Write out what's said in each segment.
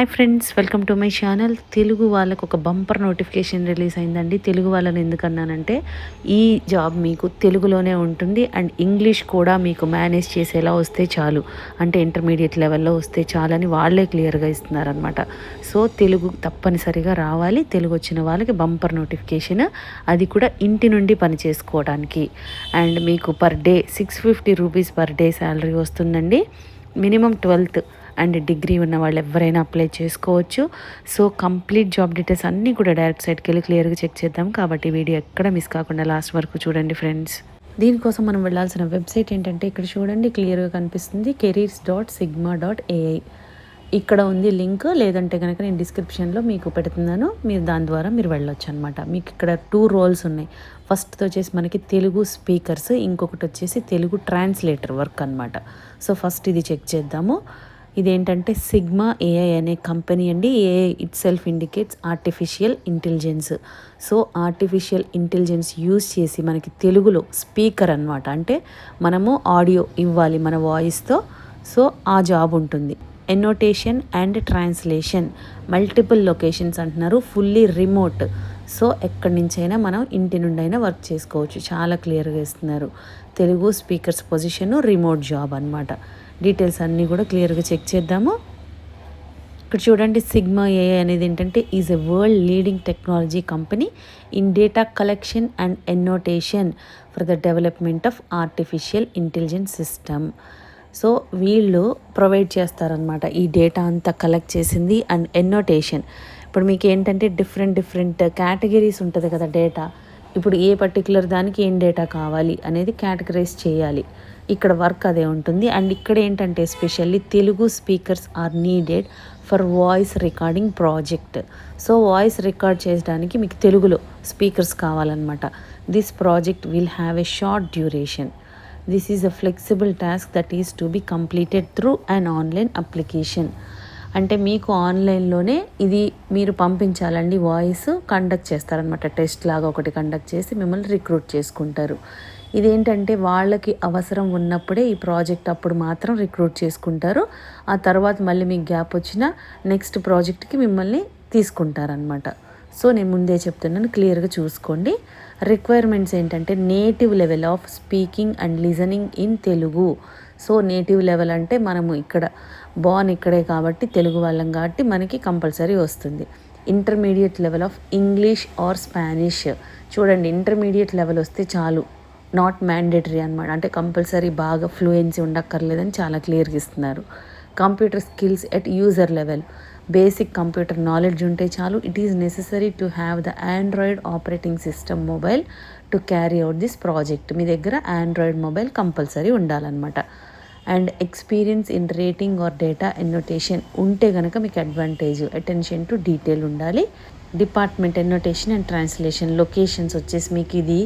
Hi friends, welcome to my channel. Telugu వాళ్ళకు ఒక bumper notification release అయిందండి. తెలుగు వాళ్ళని ఎందుకన్నానంటే ఈ జాబ్ మీకు తెలుగులోనే ఉంటుంది అండ్ ఇంగ్లీష్ కూడా మీకు మేనేజ్ చేసేలా వస్తే చాలు, అంటే ఇంటర్మీడియట్ లెవెల్లో వస్తే చాలని వాళ్ళే క్లియర్గా ఇస్తున్నారనమాట. సో తెలుగు తప్పనిసరిగా రావాలి. తెలుగు వచ్చిన వాళ్ళకి బంపర్ నోటిఫికేషన్, అది కూడా ఇంటి నుండి పని చేసుకోవడానికి. అండ్ మీకు per day 650 rupees per day salary వస్తుందండి. మినిమం 12th అండ్ డిగ్రీ ఉన్న వాళ్ళు ఎవరైనా అప్లై చేసుకోవచ్చు. సో కంప్లీట్ జాబ్ డీటెయిల్స్ అన్నీ కూడా డైరెక్ట్ సైట్కి వెళ్ళి క్లియర్గా చెక్ చేద్దాం. కాబట్టి వీడియో ఎక్కడ మిస్ కాకుండా లాస్ట్ వరకు చూడండి ఫ్రెండ్స్. దీనికోసం మనం వెళ్ళాల్సిన వెబ్సైట్ ఏంటంటే ఇక్కడ చూడండి, క్లియర్గా కనిపిస్తుంది careers.sigma.ai. ఇక్కడ ఉంది లింక్, లేదంటే కనుక నేను డిస్క్రిప్షన్లో మీకు పెడుతున్నాను, మీరు దాని ద్వారా మీరు వెళ్ళొచ్చు అనమాట. మీకు ఇక్కడ 2 రోల్స్ ఉన్నాయి. ఫస్ట్ వచ్చేసి మనకి తెలుగు స్పీకర్స్, ఇంకొకటి వచ్చేసి తెలుగు ట్రాన్స్లేటర్ వర్క్ అనమాట. సో ఫస్ట్ ఇది చెక్ చేద్దాము. ఇదేంటంటే సిగ్మా ఏఐ అనే కంపెనీ అండి. AI it self indicates artificial intelligence. So artificial intelligence use చేసి మనకి తెలుగులో స్పీకర్ అనమాట, అంటే మనము ఆడియో ఇవ్వాలి మన వాయిస్తో. సో ఆ జాబ్ ఉంటుంది. ఎన్నోటేషన్ అండ్ ట్రాన్స్లేషన్, మల్టిపుల్ లొకేషన్స్ అంటున్నారు, ఫుల్లీ రిమోట్. సో ఎక్కడి నుంచైనా మనం ఇంటి నుండి అయినా వర్క్ చేసుకోవచ్చు. చాలా క్లియర్గా ఇస్తున్నారు. Telugu speakers position, remote job అనమాట. డీటెయిల్స్ అన్నీ కూడా క్లియర్గా చెక్ చేద్దాము. ఇక్కడ చూడండి, సిగ్మా ఏఐ అనేది ఏంటంటే is a world leading technology company in data collection and annotation for the development of artificial intelligence system. So వీళ్ళు ప్రొవైడ్ చేస్తారనమాట ఈ డేటా అంతా కలెక్ట్ చేసింది అండ్ ఎన్నోటేషన్. ఇప్పుడు మీకు ఏంటంటే డిఫరెంట్ కేటగిరీస్ ఉంటుంది కదా డేటా. ఇప్పుడు ఏ పర్టికులర్ దానికి ఏం డేటా కావాలి అనేది కేటగరైజ్ చేయాలి. ఇక్కడ వర్క్ అదే ఉంటుంది. అండ్ ఇక్కడ ఏంటంటే especially Telugu speakers are needed for voice recording project. So voice record చేయడానికి మీకు తెలుగులో స్పీకర్స్ కావాలన్నమాట. This project will have a short duration. This is a flexible task that is to be completed through an online application. అంటే మీకు ఆన్లైన్లోనే ఇది మీరు పంపించాలండి. వాయిస్ కండక్ట్ చేస్తారనమాట, టెస్ట్ లాగా ఒకటి కండక్ట్ చేసి మిమ్మల్ని రిక్రూట్ చేసుకుంటారు. ఇదేంటంటే వాళ్ళకి అవసరం ఉన్నప్పుడే ఈ ప్రాజెక్ట్ అప్పుడు మాత్రం రిక్రూట్ చేసుకుంటారు. ఆ తర్వాత మళ్ళీ మీకు గ్యాప్ వచ్చినా నెక్స్ట్ ప్రాజెక్ట్కి మిమ్మల్ని తీసుకుంటారనమాట. సో నేను ముందే చెప్తున్నాను, క్లియర్గా చూసుకోండి. రిక్వైర్మెంట్స్ ఏంటంటే native level of speaking and listening in Telugu. So native level అంటే మనము ఇక్కడ బాన్ ఇక్కడే కాబట్టి తెలుగు వాళ్ళం కాబట్టి మనకి కంపల్సరీ వస్తుంది. Intermediate level of English are Spanish. చూడండి, ఇంటర్మీడియట్ లెవెల్ వస్తే చాలు, నాట్ మ్యాండేటరీ అనమాట. అంటే కంపల్సరీ బాగా ఫ్లూయెన్సీ ఉండక్కర్లేదని చాలా క్లియర్గా ఇస్తున్నారు. Computer skills at user level, basic computer knowledge ఉంటే చాలు. It is necessary to have the Android operating system mobile to carry out this project. మీ దగ్గర ఆండ్రాయిడ్ మొబైల్ కంపల్సరీ ఉండాలన్నమాట. And experience in rating or data annotation ఉంటే కనుక మీకు advantage. Attention to detail ఉండాలి. Department annotation and translation. Locations వచ్చేసి మీకు ఇది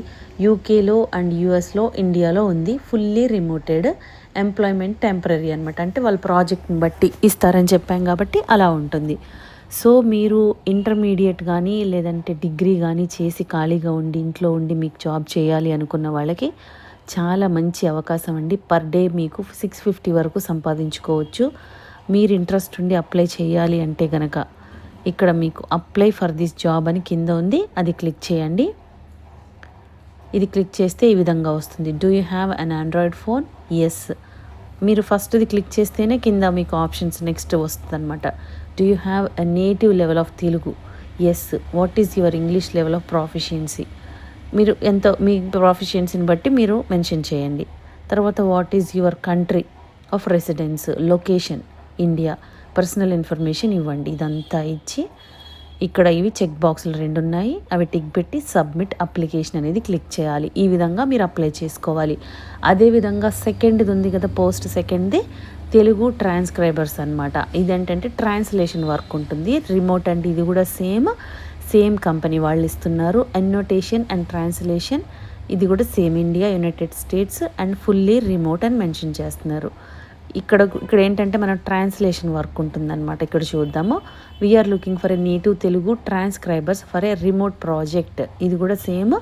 యూకేలో అండ్ యూఎస్లో, ఇండియాలో ఉంది. ఫుల్లీ రిమోటెడ్. ఎంప్లాయ్మెంట్ టెంపరీ అనమాట, అంటే వాళ్ళ ప్రాజెక్ట్ని బట్టి ఇస్తారని చెప్పాం కాబట్టి అలా ఉంటుంది. సో మీరు ఇంటర్మీడియట్ కానీ లేదంటే డిగ్రీ కానీ చేసి ఖాళీగా ఉండి ఇంట్లో ఉండి మీకు జాబ్ చేయాలి అనుకున్న వాళ్ళకి చాలా మంచి అవకాశం అండి. పర్ డే మీకు 650 వరకు సంపాదించుకోవచ్చు. మీరు ఇంట్రెస్ట్ ఉండి అప్లై చేయాలి అంటే కనుక ఇక్కడ మీకు అప్లై ఫర్ దిస్ జాబ్ అని కింద ఉంది, అది క్లిక్ చేయండి. ఇది క్లిక్ చేస్తే ఈ విధంగా వస్తుంది. Do you have an android phone? Yes. మీరు ఫస్ట్ది క్లిక్ చేస్తేనే కింద మీకు ఆప్షన్స్ నెక్స్ట్ వస్తుంది అనమాట. Do you have a native level of Telugu? Yes. What is your English level of proficiency? మీరు ఎంతో మీ ప్రొఫిషియన్సీని బట్టి మీరు మెన్షన్ చేయండి. తర్వాత what is your country of residence? Location India. Personal information ఇవ్వండి. ఇదంతా ఇచ్చి ఇక్కడ ఇవి చెక్ బాక్సులు 2 ఉన్నాయి, అవి టిక్ పెట్టి సబ్మిట్ అప్లికేషన్ అనేది క్లిక్ చేయాలి. ఈ విధంగా మీరు అప్లై చేసుకోవాలి. అదేవిధంగా సెకండ్ది ఉంది కదా, పోస్ట్ సెకండ్ది తెలుగు ట్రాన్స్క్రైబర్స్ అనమాట. ఇదేంటంటే ట్రాన్స్లేషన్ వర్క్ ఉంటుంది, రిమోట్ అండి. ఇది కూడా సేమ్ కంపెనీ వాళ్ళు ఇస్తున్నారు. ఎన్నోటేషన్ అండ్ ట్రాన్స్లేషన్, ఇది కూడా same India, United States and fully remote అని మెన్షన్ చేస్తున్నారు. ఇక్కడ ఏంటంటే మన ట్రాన్స్లేషన్ వర్క్ ఉంటుందన్నమాట. ఇక్కడ చూద్దాము. We're looking for a native Telugu transcribers for a remote project. ఇది కూడా సేమ్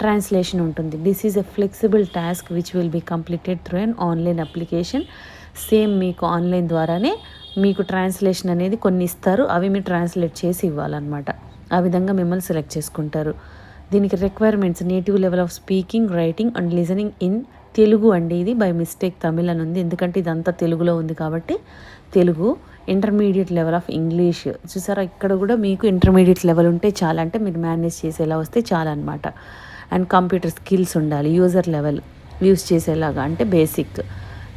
ట్రాన్స్లేషన్ ఉంటుంది. This is a flexible task which will be completed through an online application. Same మీకు ఆన్లైన్ ద్వారానే మీకు ట్రాన్స్లేషన్ అనేది కొన్ని ఇస్తారు, అవి మీరు ట్రాన్స్లేట్ చేసి ఇవ్వాలన్నమాట. ఆ విధంగా మిమ్మల్ని సెలెక్ట్ చేసుకుంటారు. దీనికి requirements native level of speaking, writing and listening in Telugu అండి. ఇది బై మిస్టేక్ తమిళ్ అని ఉంది, ఎందుకంటే ఇదంతా తెలుగులో ఉంది కాబట్టి Telugu. Intermediate level of English. చూసారా, ఇక్కడ కూడా మీకు ఇంటర్మీడియట్ లెవెల్ ఉంటే చాలా, అంటే మీరు మేనేజ్ చేసేలా వస్తే చాలా అనమాట. అండ్ కంప్యూటర్ స్కిల్స్ ఉండాలి, యూజర్ లెవెల్ యూస్ చేసేలాగా అంటే basic.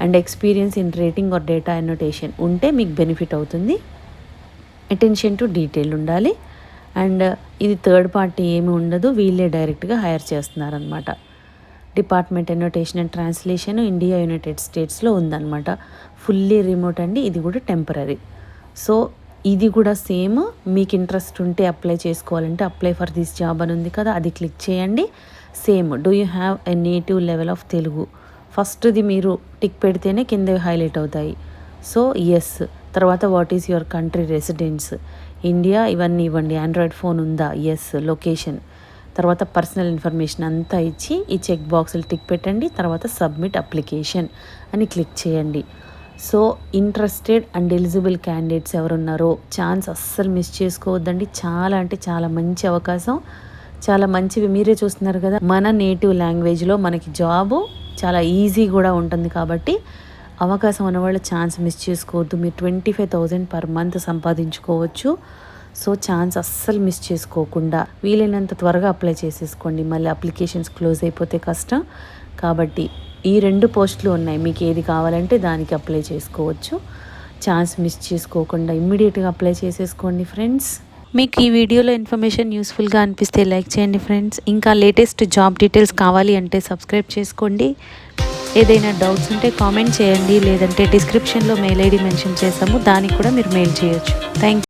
And experience in rating or data annotation ఉంటే మీకు బెనిఫిట్ అవుతుంది. అటెన్షన్ టు డీటెయిల్ ఉండాలి. అండ్ ఇది థర్డ్ పార్టీ ఏమి ఉండదు, వీళ్ళే డైరెక్ట్గా హైర్ చేస్తున్నారనమాట. Department annotation and translation India, united స్టేట్స్లో ఉందన్నమాట. ఫుల్లీ రిమోట్ అండి, ఇది కూడా టెంపరరీ. సో ఇది కూడా సేమ్, మీకు ఇంట్రెస్ట్ ఉంటే అప్లై చేసుకోవాలంటే అప్లై ఫర్ దిస్ జాబ్ అని ఉంది కదా, అది క్లిక్ చేయండి. Same do you have a native level of Telugu, ఫస్ట్ది మీరు టిక్ పెడితేనే కింద హైలైట్ అవుతాయి. So yes. తర్వాత what is your country residence, India, ఇవన్నీ ఇవ్వండి. ఆండ్రాయిడ్ ఫోన్ ఉందా, ఎస్. లొకేషన్, తర్వాత పర్సనల్ ఇన్ఫర్మేషన్ అంతా ఇచ్చి ఈ చెక్ బాక్సులు టిక్ పెట్టండి. తర్వాత సబ్మిట్ అప్లికేషన్ అని క్లిక్ చేయండి. So interested and eligible candidates ఎవరున్నారో ఛాన్స్ అస్సలు మిస్ చేసుకోవద్దండి. చాలా అంటే చాలా మంచి అవకాశం, చాలా మంచివి మీరే చూస్తున్నారు కదా. మన నేటివ్ లాంగ్వేజ్లో మనకి జాబు చాలా ఈజీ కూడా ఉంటుంది కాబట్టి అవకాశం ఉన్నవాళ్ళు ఛాన్స్ మిస్ చేసుకోవద్దు. మీరు 25,000 పర్ మంత్ సంపాదించుకోవచ్చు. సో ఛాన్స్ అస్సలు మిస్ చేసుకోకుండా వీలైనంత త్వరగా అప్లై చేసేసుకోండి, మళ్ళీ అప్లికేషన్స్ క్లోజ్ అయిపోతే కష్టం. కాబట్టి ఈ 2 పోస్టులు ఉన్నాయి, మీకు ఏది కావాలంటే దానికి అప్లై చేసుకోవచ్చు. ఛాన్స్ మిస్ చేసుకోకుండా ఇమ్మీడియట్గా అప్లై చేసేసుకోండి ఫ్రెండ్స్. మీకు ఈ వీడియోలో ఇన్ఫర్మేషన్ యూస్ఫుల్గా అనిపిస్తే లైక్ చేయండి ఫ్రెండ్స్. ఇంకా లేటెస్ట్ జాబ్ డీటెయిల్స్ కావాలి అంటే సబ్స్క్రైబ్ చేసుకోండి. ఏదైనా డౌట్స్ ఉంటే కామెంట్ చేయండి, లేదంటే డిస్క్రిప్షన్లో మెయిల్ ఐడి మెన్షన్ చేసాము, దానికి కూడా మీరు మెయిల్ చేయొచ్చు. Thank you.